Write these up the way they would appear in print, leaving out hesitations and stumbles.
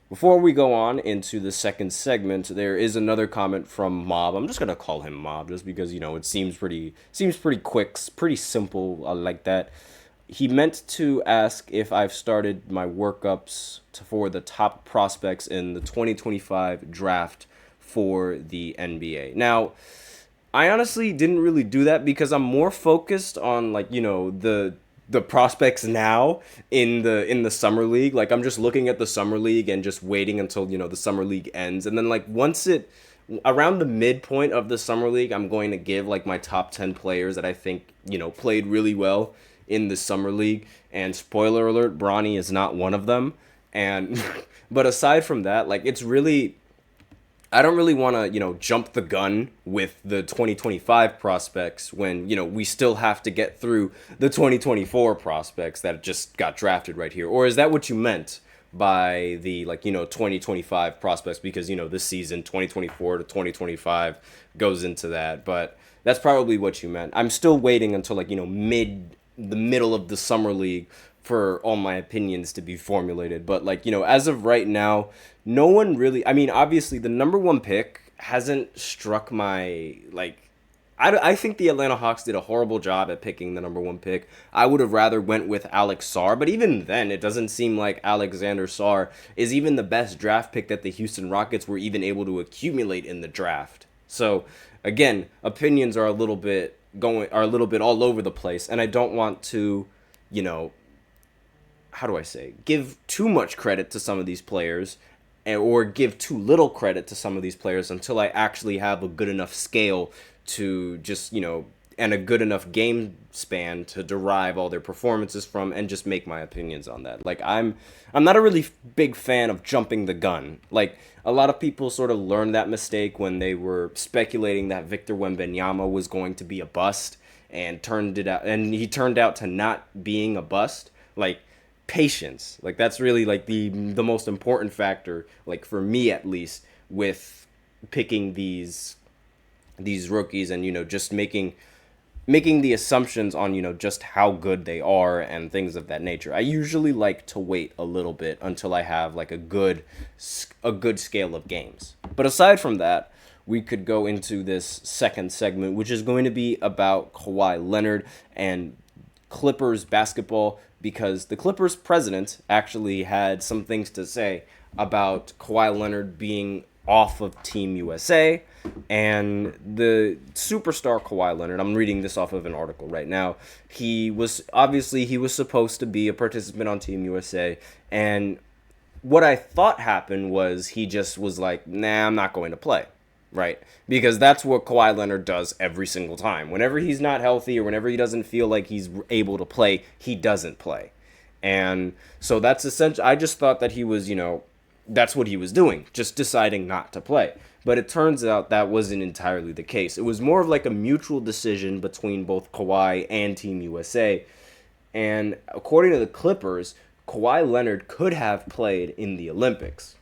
Before we go on into the second segment, there is another comment from Mob. I'm just gonna call him Mob just because it seems pretty quick, pretty simple. I like that. He meant to ask if I've started my workups for the top prospects in the 2025 draft for the NBA. Now, I honestly didn't really do that because I'm more focused on the prospects now in the summer league. Like I'm just looking at the summer league and just waiting until the summer league ends, and then like once it around the midpoint of the summer league, I'm going to give like my top 10 players that I think played really well in the summer league. And spoiler alert, Bronny is not one of them. And but aside from that, like it's really I don't really want to, jump the gun with the 2025 prospects when, we still have to get through the 2024 prospects that just got drafted right here. Or is that what you meant by the 2025 prospects? Because, this season 2024 to 2025 goes into that, but that's probably what you meant. I'm still waiting until the middle of the summer league for all my opinions to be formulated. But as of right now, no one really. I mean, obviously, the number one pick hasn't struck my like. I think the Atlanta Hawks did a horrible job at picking the number one pick. I would have rather went with Alex Sarr, but even then, it doesn't seem like Alexander Sarr is even the best draft pick that the Houston Rockets were even able to accumulate in the draft. So again, opinions are a little bit all over the place, and I don't want to, you know, how do I say, give too much credit to some of these players or give too little credit to some of these players until I actually have a good enough scale to just, and a good enough game span to derive all their performances from and just make my opinions on that. Like I'm not a really big fan of jumping the gun. Like a lot of people sort of learned that mistake when they were speculating that Victor Wembanyama was going to be a bust and he turned out to not being a bust. Like patience, like that's really like the most important factor, like for me at least, with picking these rookies and just making the assumptions on just how good they are and things of that nature. I usually like to wait a little bit until I have like a good scale of games. But aside from that, we could go into this second segment, which is going to be about Kawhi Leonard and Clippers basketball, because the Clippers president actually had some things to say about Kawhi Leonard being off of Team USA and the superstar Kawhi Leonard. I'm reading this off of an article right now. He was supposed to be a participant on Team USA, and what I thought happened was he just was like, nah, I'm not going to play. Right? Because that's what Kawhi Leonard does every single time. Whenever he's not healthy or whenever he doesn't feel like he's able to play, he doesn't play. And so that's essentially, I just thought that he was, that's what he was doing, just deciding not to play. But it turns out that wasn't entirely the case. It was more of like a mutual decision between both Kawhi and Team USA. And according to the Clippers, Kawhi Leonard could have played in the Olympics.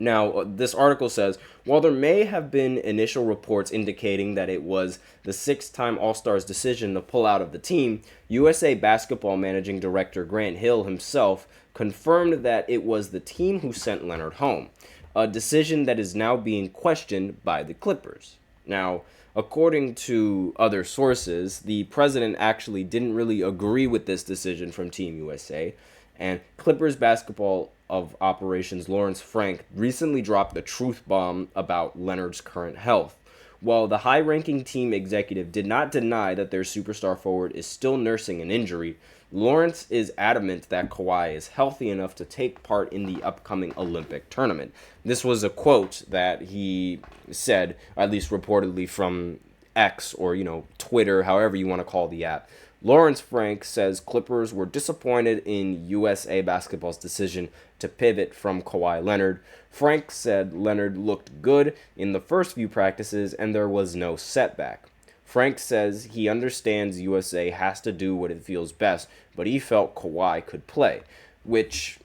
Now, this article says, while there may have been initial reports indicating that it was the six-time All-Star's decision to pull out of the team, USA Basketball Managing Director Grant Hill himself confirmed that it was the team who sent Leonard home, a decision that is now being questioned by the Clippers. Now, according to other sources, the president actually didn't really agree with this decision from Team USA, and Clippers basketball of operations Lawrence Frank recently dropped the truth bomb about Leonard's current health. While the high-ranking team executive did not deny that their superstar forward is still nursing an injury, Lawrence is adamant that Kawhi is healthy enough to take part in the upcoming Olympic tournament. This was a quote that he said, at least reportedly from X or, Twitter, however you want to call the app. Lawrence Frank says Clippers were disappointed in USA Basketball's decision to pivot from Kawhi Leonard. Frank said Leonard looked good in the first few practices and there was no setback. Frank says he understands USA has to do what it feels best, but he felt Kawhi could play, which,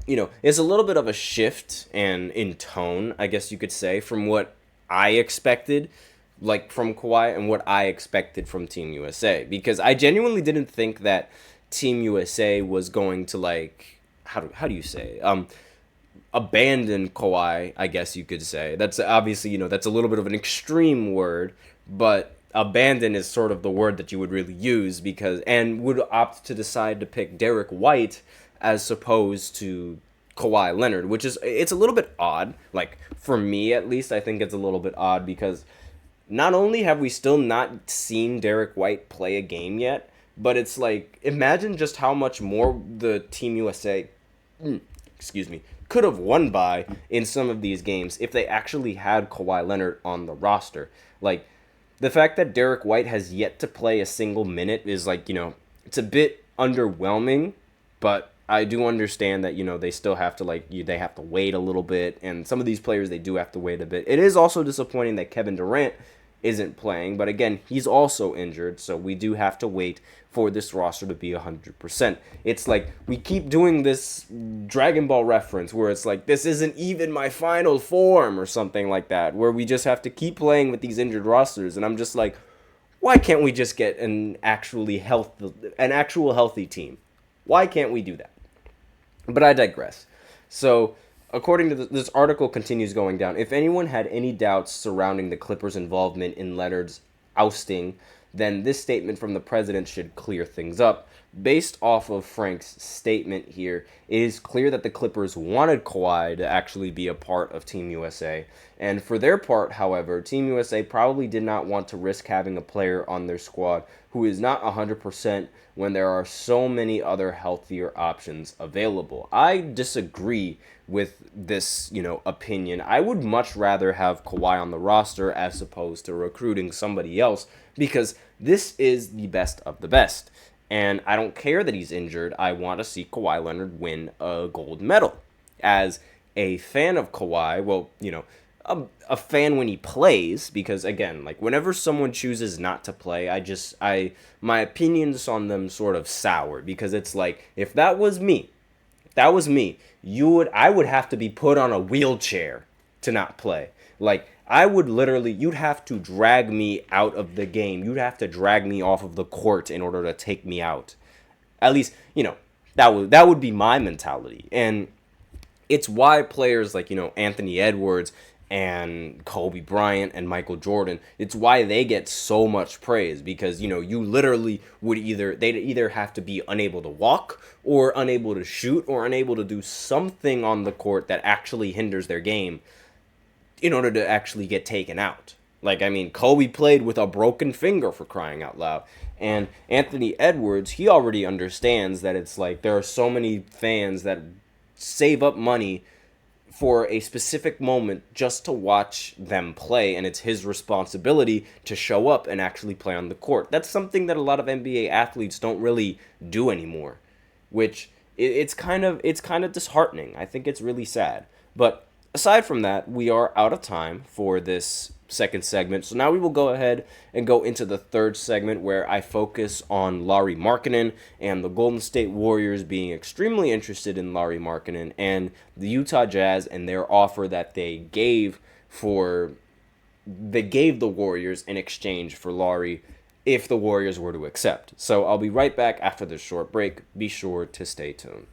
is a little bit of a shift and in tone, I guess you could say, from what I expected from Kawhi and what I expected from Team USA, because I genuinely didn't think that Team USA was going to how do you say abandon Kawhi, I guess you could say. That's obviously, that's a little bit of an extreme word, but abandon is sort of the word that you would really use and would opt to decide to pick Derek White as opposed to Kawhi Leonard, it's a little bit odd. Like, for me at least, I think it's a little bit odd because not only have we still not seen Derek White play a game yet, but it's like, imagine just how much more the Team USA, could have won by in some of these games if they actually had Kawhi Leonard on the roster. Like, the fact that Derek White has yet to play a single minute is like, it's a bit underwhelming, but I do understand that, they still have to, they have to wait a little bit, and some of these players, they do have to wait a bit. It is also disappointing that Kevin Durant isn't playing, but again, he's also injured, so we do have to wait for this roster to be 100%. It's like, we keep doing this Dragon Ball reference where it's like, this isn't even my final form or something like that, where we just have to keep playing with these injured rosters, and I'm just like, why can't we just get an actual healthy team? Why can't we do that? But I digress. So, according to this article continues going down, if anyone had any doubts surrounding the Clippers' involvement in Leonard's ousting, then this statement from the president should clear things up. Based off of Frank's statement here, it is clear that the Clippers wanted Kawhi to actually be a part of Team USA. And for their part, however, Team USA probably did not want to risk having a player on their squad who is not 100% when there are so many other healthier options available. I disagree with this, opinion. I would much rather have Kawhi on the roster as opposed to recruiting somebody else, because this is the best of the best. And I don't care that he's injured. I want to see Kawhi Leonard win a gold medal. As a fan of Kawhi, a fan when he plays, because again, like, whenever someone chooses not to play, my opinions on them sort of sour, because it's like, if that was me, I would have to be put on a wheelchair to not play. Like, you'd have to drag me out of the game. You'd have to drag me off of the court in order to take me out. At least, that would be my mentality. And it's why players like, Anthony Edwards and Kobe Bryant and Michael Jordan, it's why they get so much praise, because, you literally they'd either have to be unable to walk or unable to shoot or unable to do something on the court that actually hinders their game in order to actually get taken out. Like, I mean, Kobe played with a broken finger, for crying out loud. And Anthony Edwards, he already understands that it's like, there are so many fans that save up money for a specific moment just to watch them play, and it's his responsibility to show up and actually play on the court. That's something that a lot of NBA athletes don't really do anymore, which it's kind of disheartening. I think it's really sad. But aside from that, we are out of time for this second segment. So now we will go ahead and go into the third segment, where I focus on Lauri Markkanen and the Golden State Warriors being extremely interested in Lauri Markkanen and the Utah Jazz and their offer that they gave the Warriors in exchange for Lauri if the Warriors were to accept. So I'll be right back after this short break. Be sure to stay tuned.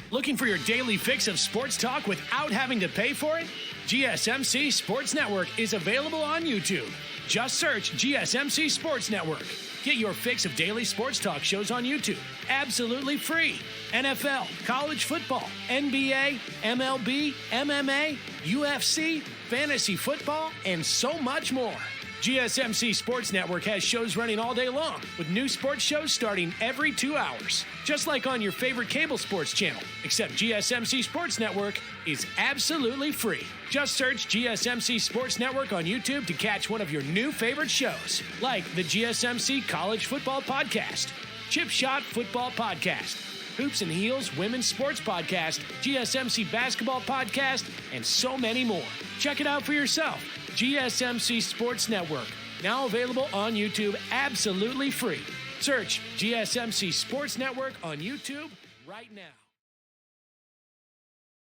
Looking for your daily fix of sports talk without having to pay for it? GSMC Sports Network is available on YouTube. Just search GSMC Sports Network. Get your fix of daily sports talk shows on YouTube, absolutely free. NFL, college football, NBA, MLB, MMA, UFC, fantasy football, and so much more. GSMC Sports Network has shows running all day long, with new sports shows starting every 2 hours. Just like on your favorite cable sports channel, except GSMC Sports Network is absolutely free. Just search GSMC Sports Network on YouTube to catch one of your new favorite shows, like the GSMC College Football Podcast, Chip Shot Football Podcast, Hoops and Heels Women's Sports Podcast, GSMC Basketball Podcast, and so many more. Check it out for yourself. GSMC Sports Network, now available on YouTube absolutely free. Search GSMC Sports Network on YouTube right now.